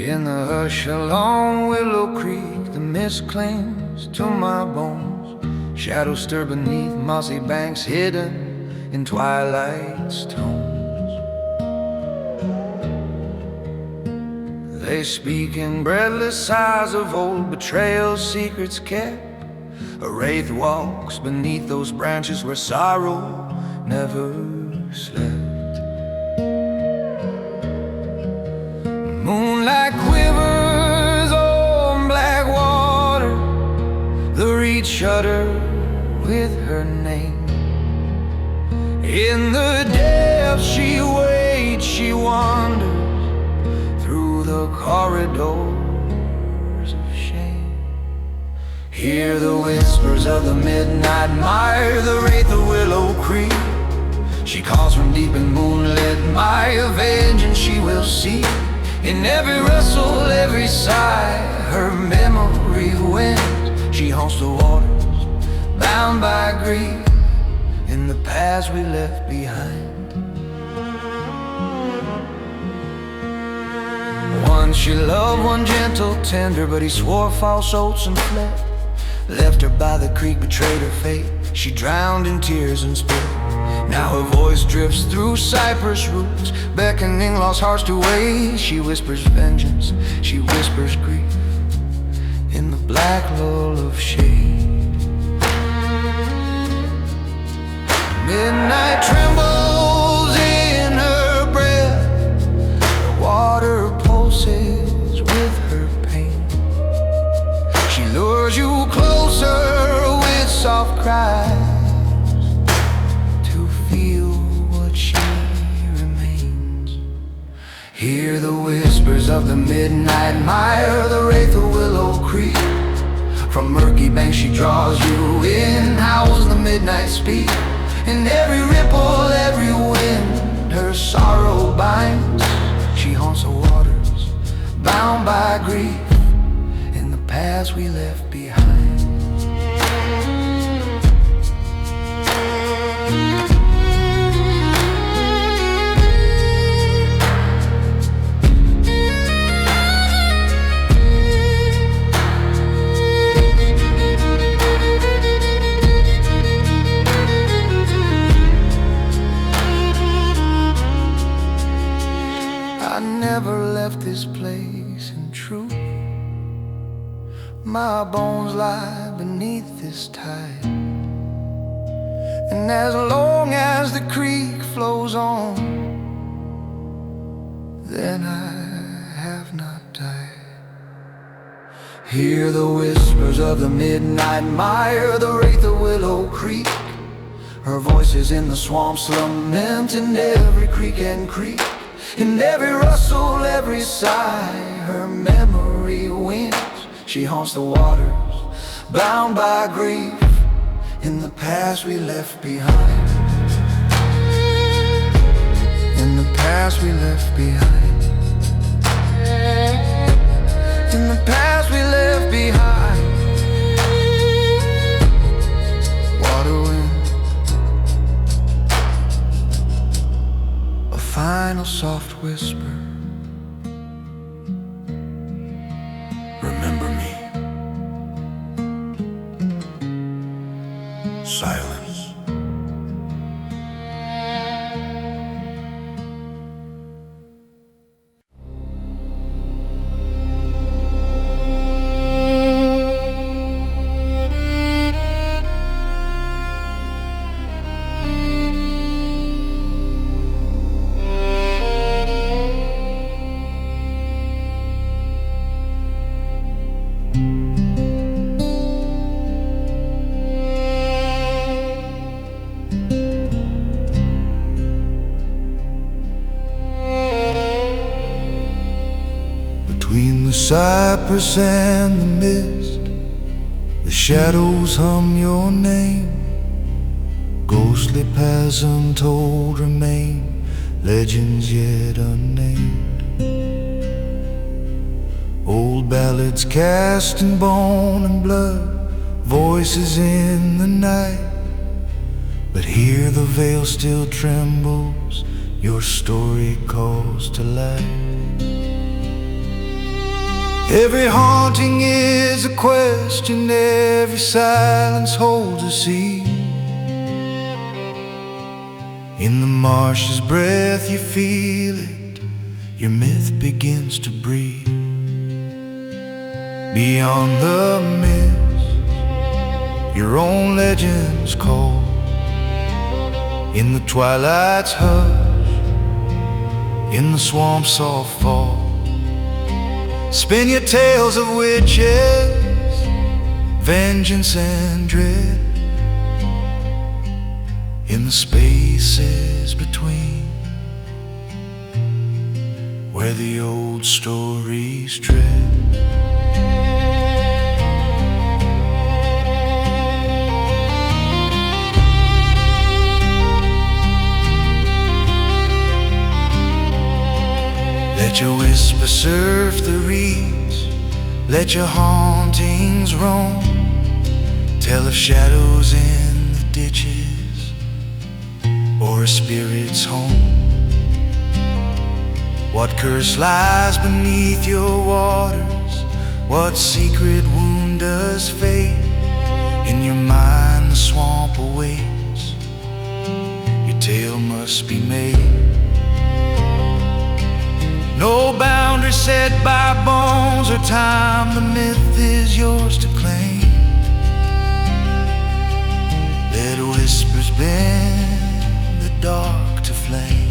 In the hush along Willow Creek, the mist clings to my bones. Shadows stir beneath mossy banks, hidden in twilight's tones. They speak in breathless sighs of old betrayal, secrets kept. A wraith walks beneath those branches where sorrow never slept. Moonlight quivers on black water, the reeds shudder with her name. In the depths she waits, she wanders through the corridors of shame. Hear the whispers of the midnight mire, the wraith of Willow Creek. She calls from deep in moonlit mire, vengeance she will seek. In every rustle, every sigh, her memory wins. She haunts the waters, bound by grief, in the past we left behind. One she loved, one gentle, tender, but he swore false oaths and fled. Left her by the creek, betrayed her fate. She drowned in tears and spit. Now her voice drifts through cypress roots, beckoning lost hearts to wait. She whispers vengeance, she whispers grief, in the black lull of shade. Midnight trembles in her breath, the water pulses with her pain. She lures you closer with soft cries, hear the whispers of the midnight mire, the wraith of Willow Creek. From murky banks she draws you in, howls the midnight speak. In every ripple, every wind, her sorrow binds. She haunts the waters, bound by grief, in the past we left behind. I never left this place in truth. My bones lie beneath this tide, and as long as the creek flows on, then I have not died. Hear the whispers of the midnight mire, the wraith of Willow Creek. Her voice is in the swamps, lament in every creek and creek. In every rustle, every sigh, her memory wins. She haunts the waters, bound by grief, in the past we left behind. In the past we left behind. In the past we left behind. Water wind, a final soft whisper. Remember me. Silence. Between the cypress and the mist, the shadows hum your name. Ghostly paths untold remain, legends yet unnamed. Old ballads cast in bone and blood, voices in the night. But here the veil still trembles, your story calls to life. Every haunting is a question, every silence holds a seed. In the marsh's breath you feel it, your myth begins to breathe. Beyond the mist, your own legends call. In the twilight's hush, in the swamp's soft fall, spin your tales of witches, vengeance and dread. In the spaces between, where the old stories tread. Let your whisper surf the reeds, let your hauntings roam. Tell of shadows in the ditches, or a spirit's home. What curse lies beneath your waters? What secret wound does fate? In your mind the swamp awaits, your tale must be made. No boundary set by bones or time, the myth is yours to claim. Let whispers bend the dark to flame.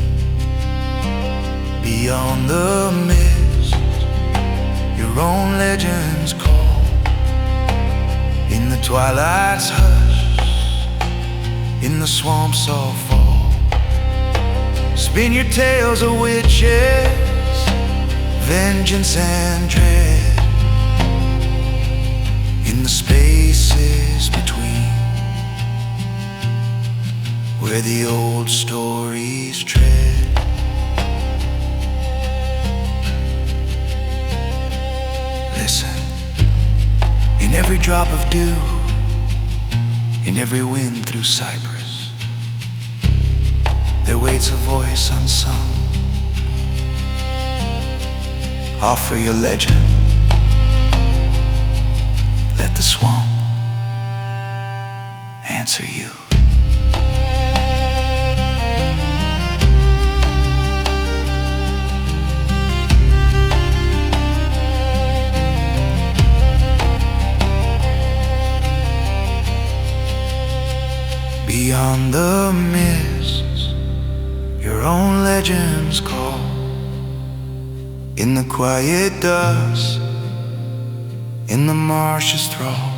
Beyond the mist, your own legends call. In the twilight's hush, in the swamp's soft fall, spin your tales of witches, vengeance and dread. In the spaces between, where the old stories tread. Listen, in every drop of dew, in every wind through cypress, there waits a voice unsung. Offer your legend, let the swamp answer you. Beyond the mists, your own legends call. In the quiet dust, in the marsh's thrall,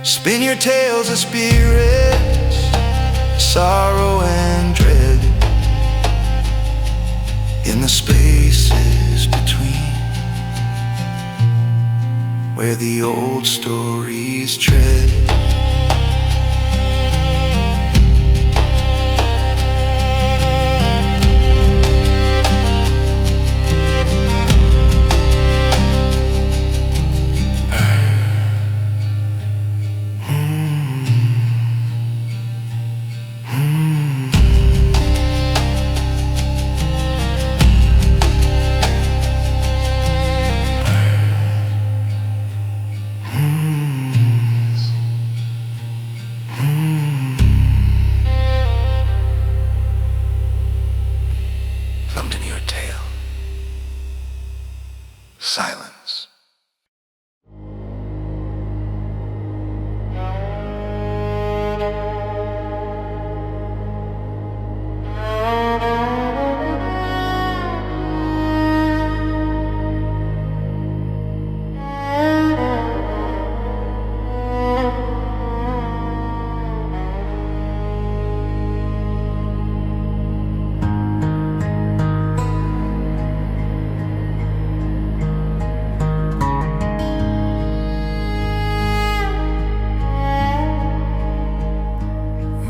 spin your tales of spirits, sorrow and dread. In the spaces between, where the old stories tread. Silence.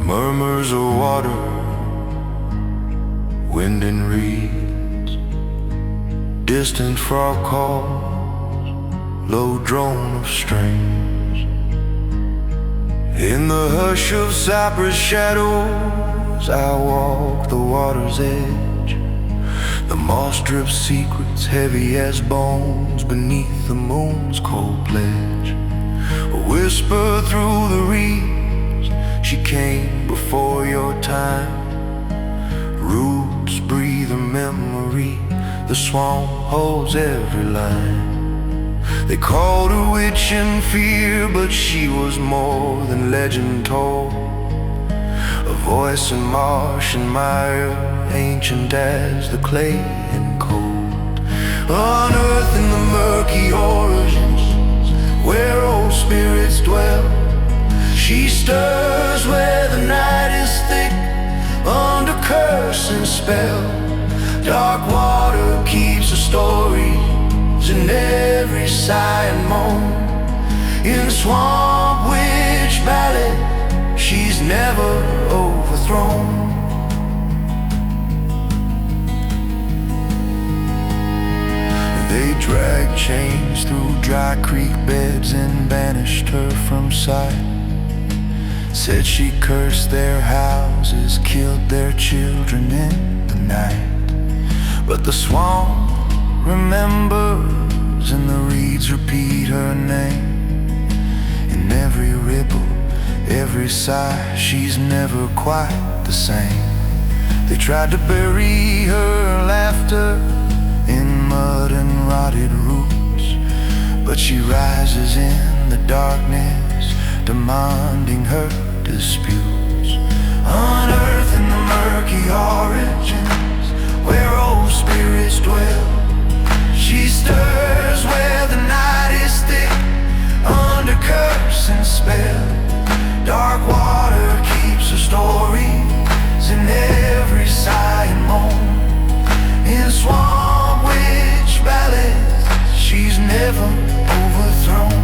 Murmurs of water, wind and reeds, distant frog calls, low drone of strings. In the hush of cypress shadows, I walk the water's edge. The Moss drips secrets heavy as bones beneath the moon's cold pledge. A whisper through the reeds, she came before your time. Roots breathe a memory, the swamp holds every line. They called her witch in fear, but she was more than legend told. A voice in marsh and mire, ancient as the clay and cold. Unearthing the murky origins where old spirits dwell. She stirs where the night is thick, under curse and spell. Dark water keeps the stories in every sigh and moan. In swamp witch ballad, she's never overthrown. They dragged chains through dry creek beds and banished her from sight. Said she cursed their houses, killed their children in the night. But the swamp remembers and the reeds repeat her name. In every ripple, every sigh, she's never quite the same. They tried to bury her laughter in mud and rotted roots, but she rises in the darkness, demanding her disputes. Unearthing the murky origins where old spirits dwell. She stirs where the night is thick, under curse and spell. Dark water keeps her stories in every sigh and moan. In swamp witch ballads, she's never overthrown.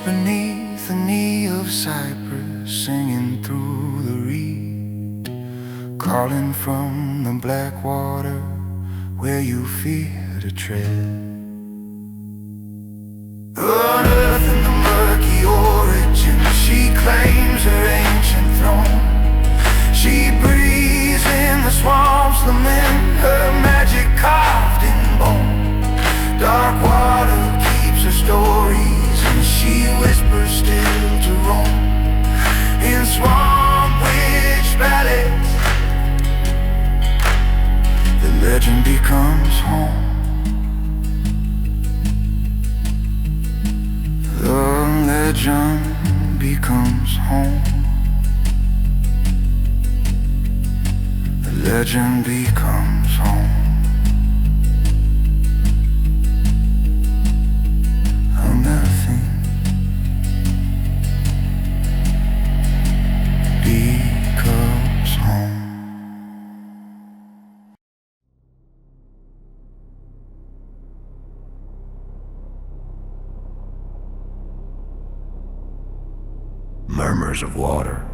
Beneath the knee of cypress, singing through the reed, calling from the black water where you fear to tread. Unearthing the murky origin, she claims her ancient throne. She breathes in the swamp's lament, her magic carved in bone. Dark water keeps her stories, and she whispers still to roam. In swamp witch ballads, the legend becomes home. The legend becomes home. The legend becomes home. Unearthing becomes home. Murmurs of water,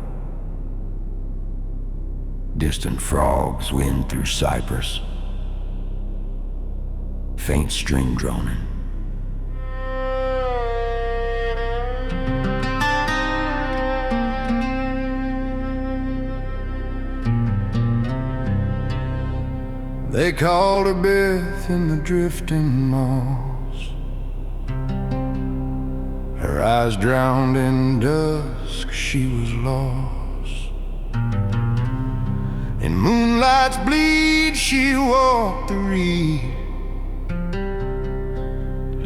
distant frogs, wind through cypress, faint string droning. They called her Beth in the drifting moss, her eyes drowned in dusk, she was lost. In moonlight's bleed she walked the reed,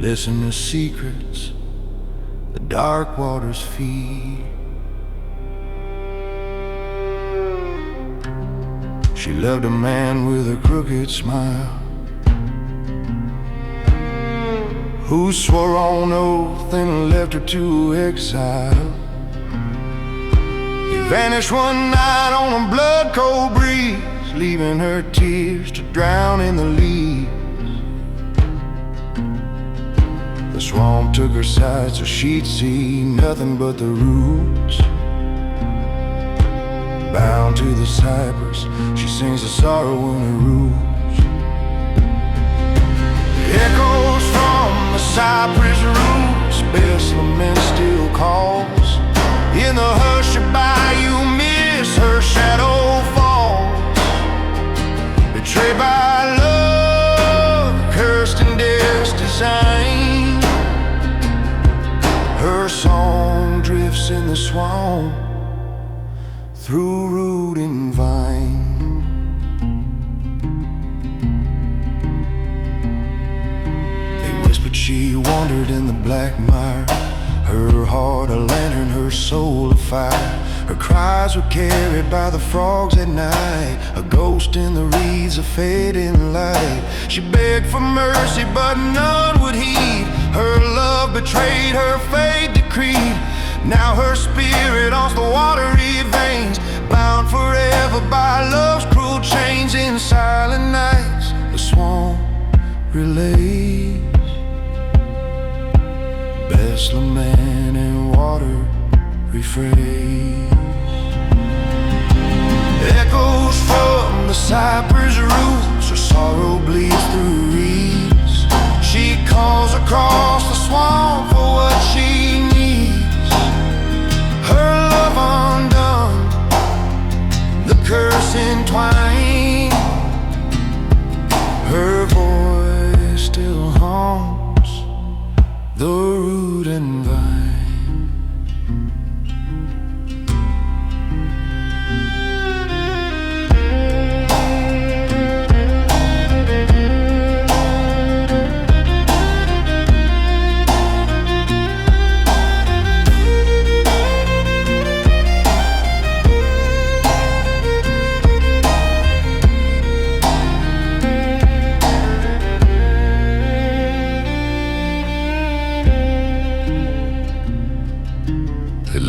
listen to secrets the dark waters feed. She loved a man with a crooked smile, who swore on oath and left her to exile. He vanished one night on a blood-cold breeze, leaving her tears to drown in the leaves. swamp took her side so she'd see nothing but the roots. Bound to the cypress, she sings the sorrow in her roots. Echoes from the cypress roots, Beth's lament still calls. In the hush of Bayou mist, her shadow falls. Betrayed by love, cursed in death's design. Her song drifts in the swamp, through root and vine. They whispered she wandered in the black mire, her heart a lantern, her soul a fire. Her cries were carried by the frogs at night, a ghost in the reeds, a fading light. She begged for mercy but none would heed. Her love betrayed, her fate decreed. Now her spirit haunts the watery veins, bound forever by love's cruel chains. In silent nights the swamp relays Beth's lament and water rephrase. Echoes from the cypress roots, her sorrow bleeds through reeds. She calls across the swamp for what she needs. Her love undone, the curse entwined. Her voice still haunts the root and vine.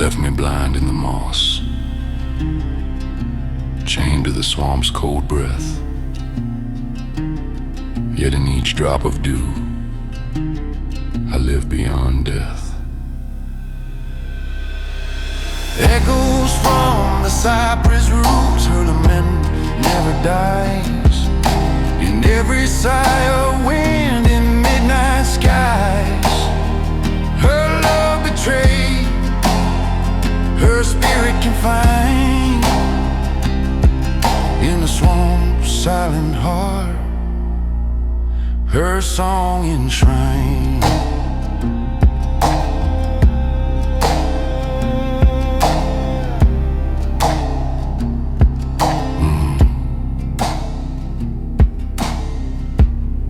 Left me blind in the moss, chained to the swamp's cold breath. Yet in each drop of dew, I live beyond death. Echoes from the cypress roots, her lament never dies. In every sigh of wind in midnight skies, her love betrayed, her spirit can find. In the swamp's silent heart, her song enshrined.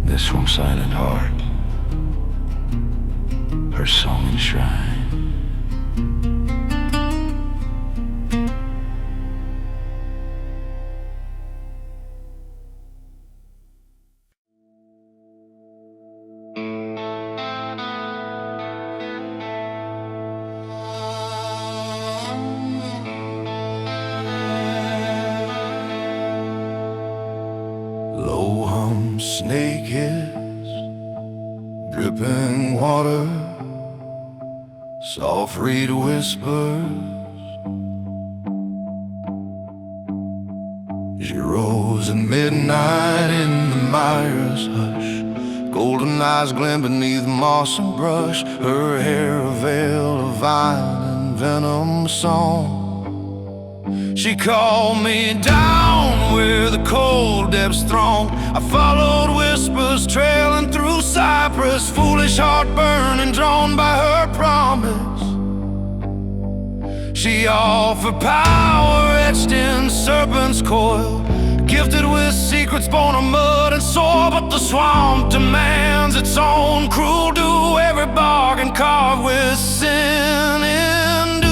This swamp's silent heart, her song enshrined. Low hum snake hiss, dripping water, soft reed whispers. She rose at midnight in the mire's hush, golden eyes glint beneath moss and brush, her hair a veil of vine and venom song. She called me down where the cold depths throng. I followed whispers trailing through cypress, foolish heart burning, drawn by her promise. She offered power etched in serpent's coil, gifted with secrets born of mud and soil. But the swamp demands its own cruel due, every bargain carved with sin in dew.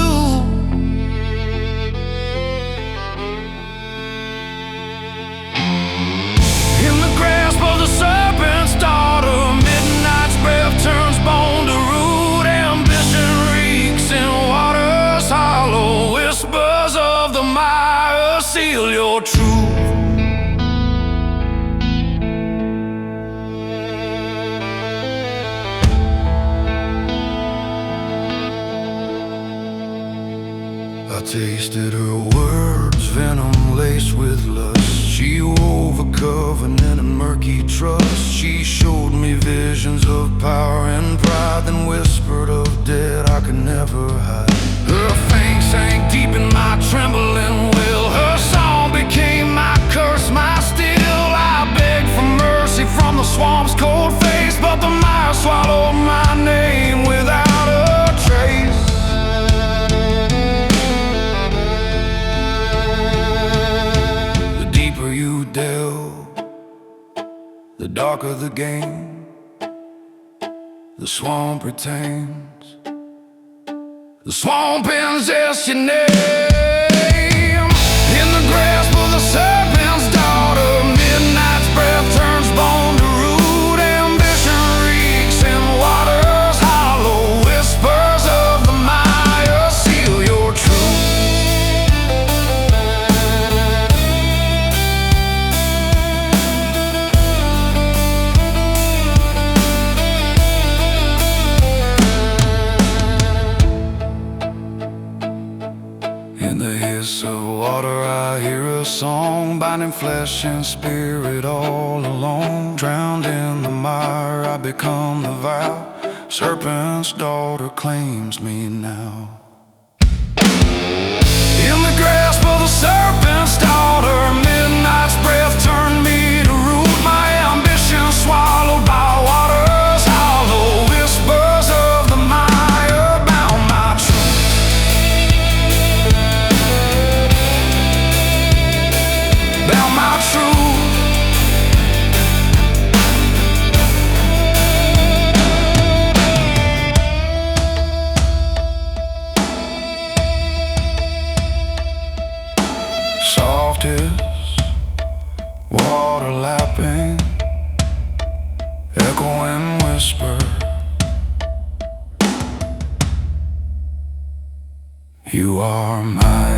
In the grasp of the serpent's daughter, midnight's breath turns bone to root. Ambition reeks in waters hollow, whispers of the mire seal your truth. I tasted her words, venom laced with lust. She wove a covenant and murky trust. She showed me visions of power and pride, then whispered of dead I could never hide. Her fang sank deep in my trembling will. Her song became my curse, my steel. I begged for mercy from the swamp's cold face, but the mire swallowed my name without a trace. The deeper you delve, the darker the game. The swamp retains. The swamp insists your name. In the grasp of the serpent's daughter, midnight's breath turns bone to root. Ambition reeks in waters hollow. Whispers of the mire seal your truth. In the hiss of water I hear a song, binding flesh and spirit all alone. Drowned in the mire I become the vow. Serpent's daughter claims me now. In the grasp of the serpent's daughter, midnight's breath turned me to root. My ambition swallowed by waters hollow. Whispers of the mire bound my truth. Bound my truth. Softest water lapping, echoing whisper. You are my